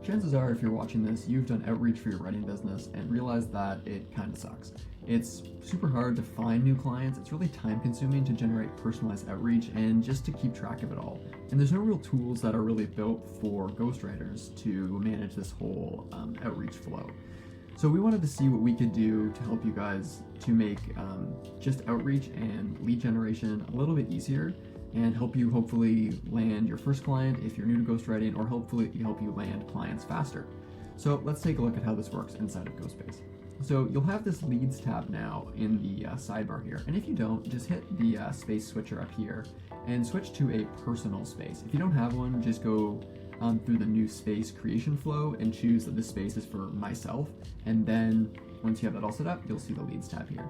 chances are if you're watching this, you've done outreach for your writing business and realized that it kind of sucks. It's super hard to find new clients, it's really time consuming to generate personalized outreach and just to keep track of it all. And there's no real tools that are really built for ghostwriters to manage this whole outreach flow. So we wanted to see what we could do to help you guys to make just outreach and lead generation a little bit easier and help you hopefully land your first client if you're new to ghostwriting, or hopefully help you land clients faster. So let's take a look at how this works inside of Ghostbase. So you'll have this leads tab now in the sidebar here, and if you don't, just hit the space switcher up here and switch to a personal space. If you don't have one, just go through the new space creation flow and choose that this space is for myself, and then once you have that all set up, you'll see the leads tab here.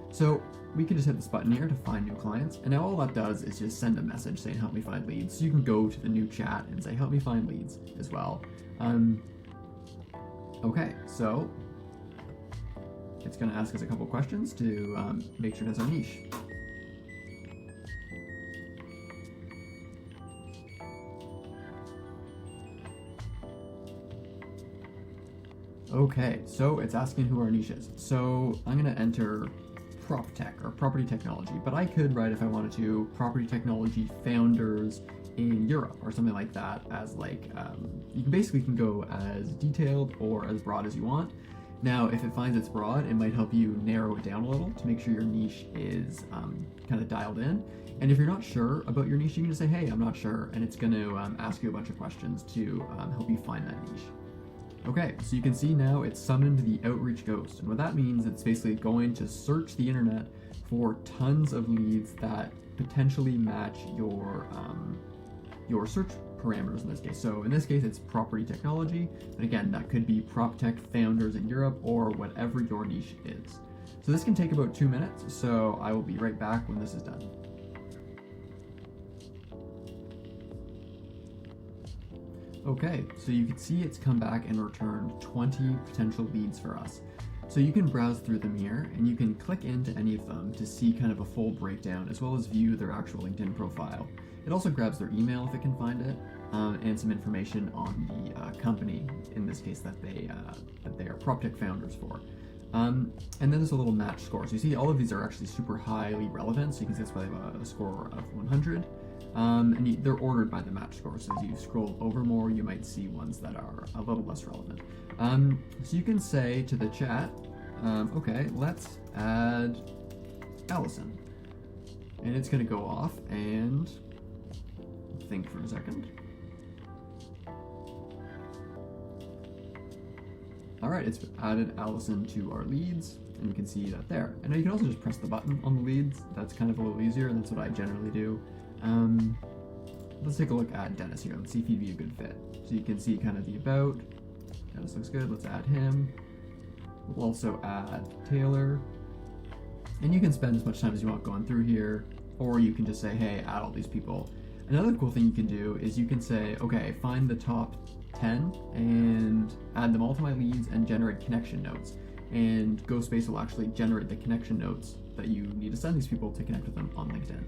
So we can just hit this button here to find new clients, and now all that does is just send a message saying help me find leads. So you can go to the new chat and say help me find leads as well. Okay, so it's going to ask us a couple questions to make sure that's our niche. Okay, so it's asking who our niche is. So I'm going to enter prop tech or property technology, but I could write, if I wanted to, property technology founders in Europe or something like that, as like you can go as detailed or as broad as you want. Now, if it finds it's broad, it might help you narrow it down a little to make sure your niche is kind of dialed in. And if you're not sure about your niche, you can just say, hey, I'm not sure, and it's going to ask you a bunch of questions to help you find that niche. Okay, so you can see now it's summoned the outreach ghost, and what that means, it's basically going to search the internet for tons of leads that potentially match your search parameters in this case. So in this case, it's property technology, but again, that could be prop tech founders in Europe or whatever your niche is. So this can take about 2 minutes, so I will be right back when this is done. Okay, so you can see it's come back and returned 20 potential leads for us. So you can browse through them here, and you can click into any of them to see kind of a full breakdown, as well as view their actual LinkedIn profile. It also grabs their email if it can find it, and some information on the company, in this case that they are prop tech founders for. And then there's a little match score. So you see all of these are actually super highly relevant, so you can see that's why they have a score of 100. And they're ordered by the match score, so as you scroll over more, you might see ones that are a little less relevant. So you can say to the chat, okay, let's add Allison. And it's going to go off and think for a second. All right, it's added Allison to our leads, and you can see that there. And now you can also just press the button on the leads. That's kind of a little easier, and that's what I generally do. Let's take a look at Dennis here. Let's see if he'd be a good fit. So you can see kind of the about. Dennis looks good. Let's add him. We'll also add Taylor. And you can spend as much time as you want going through here, or you can just say, hey, add all these people. Another cool thing you can do is you can say, okay, find the top 10 and add them all to my leads and generate connection notes. And Ghostbase will actually generate the connection notes that you need to send these people to connect with them on LinkedIn.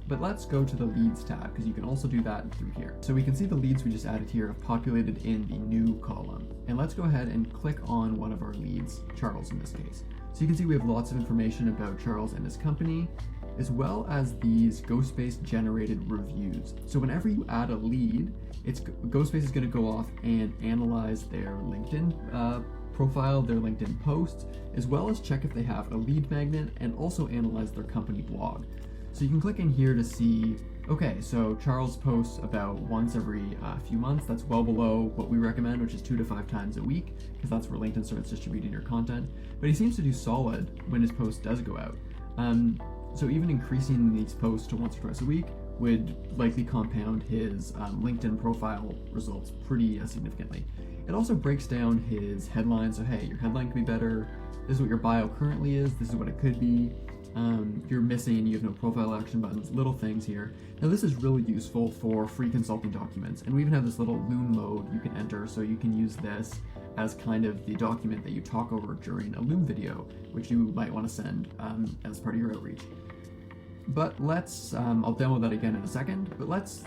But let's go to the leads tab, because you can also do that through here. So we can see the leads we just added here have populated in the new column. And let's go ahead and click on one of our leads, Charles in this case. So you can see we have lots of information about Charles and his company, as well as these Ghostbase generated reviews. So whenever you add a lead, Ghostbase is going to go off and analyze their LinkedIn profile, their LinkedIn posts, as well as check if they have a lead magnet, and also analyze their company blog. So you can click in here to see, okay, so Charles posts about once every few months. That's well below what we recommend, which is 2 to 5 times a week, because that's where LinkedIn starts distributing your content. But he seems to do solid when his post does go out. So even increasing these posts to once or twice a week would likely compound his LinkedIn profile results pretty significantly. It also breaks down his headline. So hey, your headline could be better. This is what your bio currently is. This is what it could be. You're missing, you have no profile action buttons, little things here. Now this is really useful for free consulting documents, and we even have this little Loom mode you can enter, so you can use this as kind of the document that you talk over during a Loom video, which you might want to send as part of your outreach. But let's, I'll demo that again in a second, but let's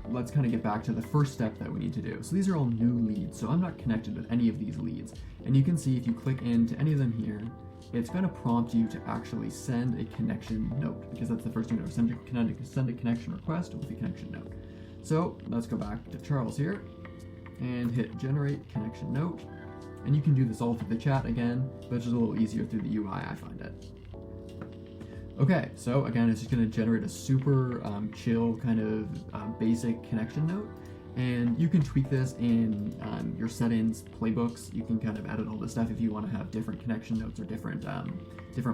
let's kind of get back to the first step that we need to do. So these are all new leads, so I'm not connected with any of these leads. And you can see if you click into any of them here, it's going to prompt you to actually send a connection note, because that's the first thing. Send a connection request with a connection note. So let's go back to Charles here and hit generate connection note. And you can do this all through the chat again, but it's just a little easier through the UI, I find it. Okay, so again, it's just going to generate a super chill kind of basic connection note. And you can tweak this in your settings, playbooks. You can kind of edit all this stuff if you want to have different connection notes or different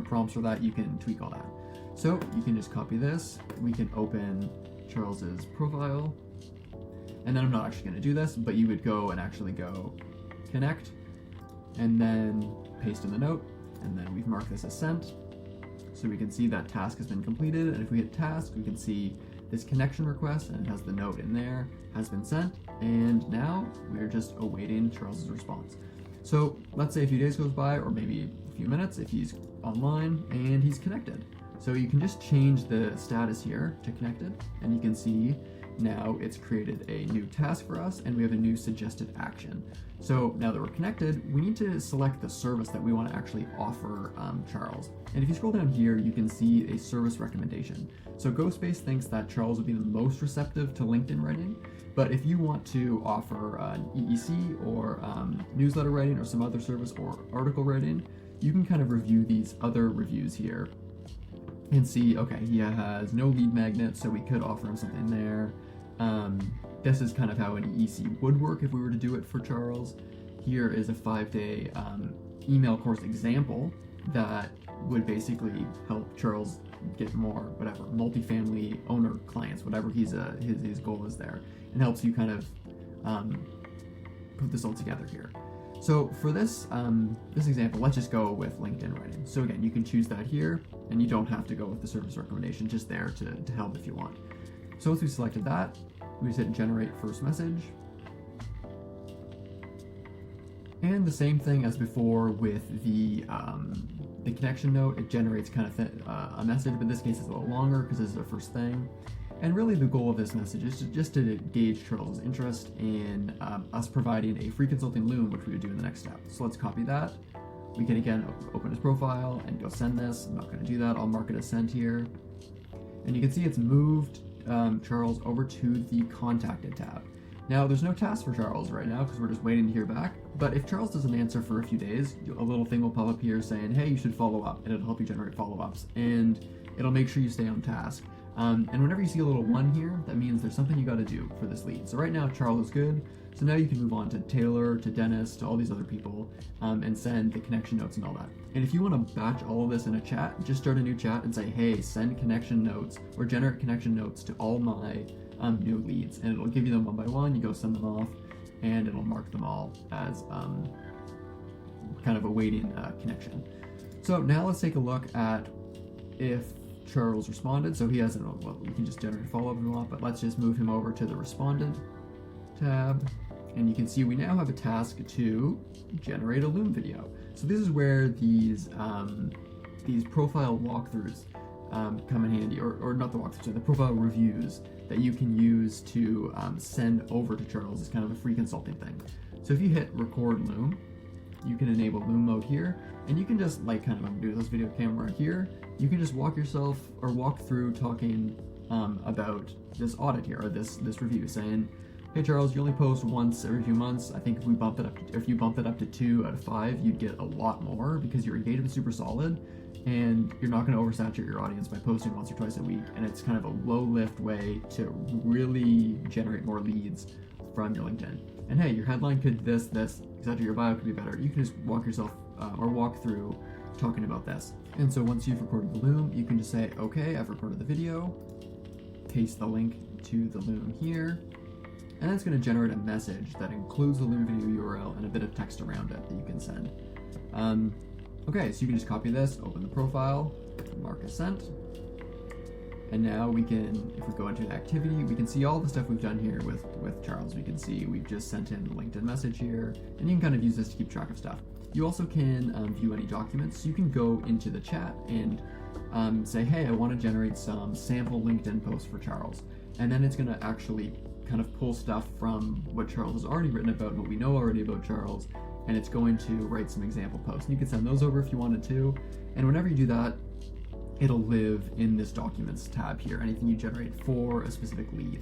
prompts for that. You can tweak all that. So you can just copy this. We can open Charles's profile. And then I'm not actually going to do this, but you would go and actually go connect and then paste in the note. And then we've marked this as sent. So we can see that task has been completed. And if we hit task, we can see this connection request, and it has the note in there, has been sent. And now we're just awaiting Charles's response. So let's say a few days goes by, or maybe a few minutes if he's online and he's connected. So you can just change the status here to connected, and you can see now it's created a new task for us, and we have a new suggested action. So now that we're connected, we need to select the service that we want to actually offer Charles. And if you scroll down here, you can see a service recommendation. So Ghostbase thinks that Charles would be the most receptive to LinkedIn writing, but if you want to offer an EEC or newsletter writing or some other service or article writing, you can kind of review these other reviews here and see, okay, he has no lead magnet, so we could offer him something there. This is kind of how an EEC would work if we were to do it for Charles. Here is a 5-day email course example that would basically help Charles get more, whatever, multifamily owner clients, whatever his goal is there, and helps you kind of put this all together here. So for this this example, let's just go with LinkedIn writing. So again, you can choose that here, and you don't have to go with the service recommendation, just there to help if you want. So once we selected that, we just hit generate first message. And the same thing as before with the connection note, it generates kind of a message, but in this case it's a little longer because this is the first thing. And really the goal of this message is just to gauge Charles' interest in us providing a free consulting loom, which we would do in the next step. So let's copy that. We can again open his profile and go send this. I'm not going to do that. I'll mark it as sent here. And you can see it's moved Charles over to the contacted tab. Now there's no task for Charles right now because we're just waiting to hear back, but if Charles doesn't answer for a few days, a little thing will pop up here saying, hey, you should follow up, and it'll help you generate follow-ups, and it'll make sure you stay on task. And whenever you see a little 1 here, that means there's something you got to do for this lead. So right now Charles is good, so now you can move on to Taylor, to Dennis, to all these other people, and send the connection notes and all that. And if you want to batch all of this in a chat, just start a new chat and say, hey, send connection notes or generate connection notes to all my new leads, and it'll give you them one by one. You go send them off, and it'll mark them all as kind of awaiting connection. So now let's take a look at if Charles responded. So he hasn't, well, we can just generate a follow-up if we want, but let's just move him over to the responded tab, and you can see we now have a task to generate a Loom video. So this is where these profile walkthroughs come in handy, or not the walkthroughs, the profile reviews that you can use to send over to Charles as kind of a free consulting thing. So if you hit record Loom, you can enable Loom mode here, and you can just like kind of do this video camera here. You can just walk through talking about this audit here, or this review, saying, hey Charles, you only post once every few months. I think if you bump it up to 2 out of 5, you'd get a lot more because your engagement is super solid, and you're not going to oversaturate your audience by posting once or twice a week. And it's kind of a low lift way to really generate more leads from your LinkedIn. And hey, your headline could this, etc. Your bio could be better. You can just walk through talking about this. And so once you've recorded the Loom, you can just say, okay, I've recorded the video, paste the link to the Loom here, and it's going to generate a message that includes the Loom video URL and a bit of text around it that you can send. Okay, so you can just copy this, open the profile, mark as sent, and now we can, if we go into activity, we can see all the stuff we've done here with Charles. We can see we've just sent him a LinkedIn message here, and you can kind of use this to keep track of stuff. You also can view any documents. So you can go into the chat and say, hey, I want to generate some sample LinkedIn posts for Charles. And then it's going to actually kind of pull stuff from what Charles has already written about and what we know already about Charles, and it's going to write some example posts. And you can send those over if you wanted to, and whenever you do that, it'll live in this Documents tab here, anything you generate for a specific lead.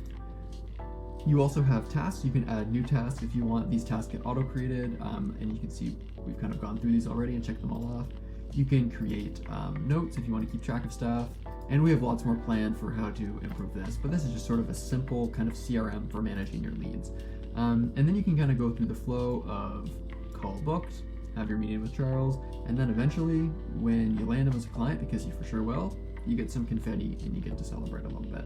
You also have tasks. You can add new tasks if you want. These tasks get auto-created, and you can see we've kind of gone through these already and checked them all off. You can create notes if you want to keep track of stuff, and we have lots more planned for how to improve this, but this is just sort of a simple kind of CRM for managing your leads. And then you can kind of go through the flow of call booked, have your meeting with Charles, and then eventually when you land him as a client, because you for sure will, you get some confetti and you get to celebrate a little bit.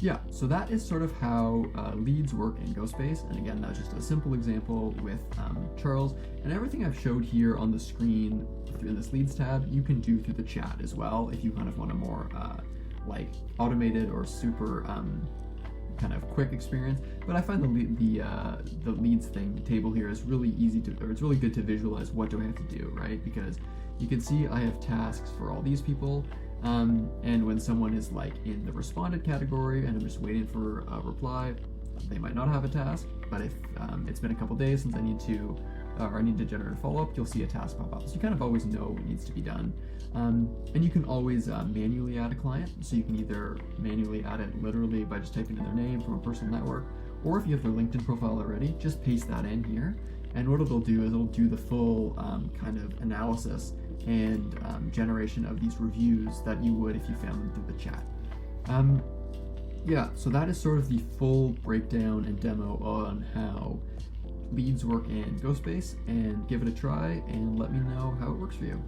Yeah, so that is sort of how leads work in Ghostbase, and again, that's just a simple example with Charles, and everything I've showed here on the screen in this leads tab, you can do through the chat as well if you kind of want a more like automated or super kind of quick experience. But I find the leads table here is really easy to, or it's really good to visualize what do I have to do, right? Because you can see I have tasks for all these people. And when someone is like in the responded category and I'm just waiting for a reply, they might not have a task, but if it's been a couple days since I need to generate a follow-up, you'll see a task pop up. So you kind of always know what needs to be done. And you can always manually add a client. So you can either manually add it literally by just typing in their name from a personal network, or if you have their LinkedIn profile already, just paste that in here. And what it'll do is it'll do the full kind of analysis and generation of these reviews that you would if you found them through the chat. Yeah, so that is sort of the full breakdown and demo on how leads work in Ghostbase, and give it a try and let me know how it works for you.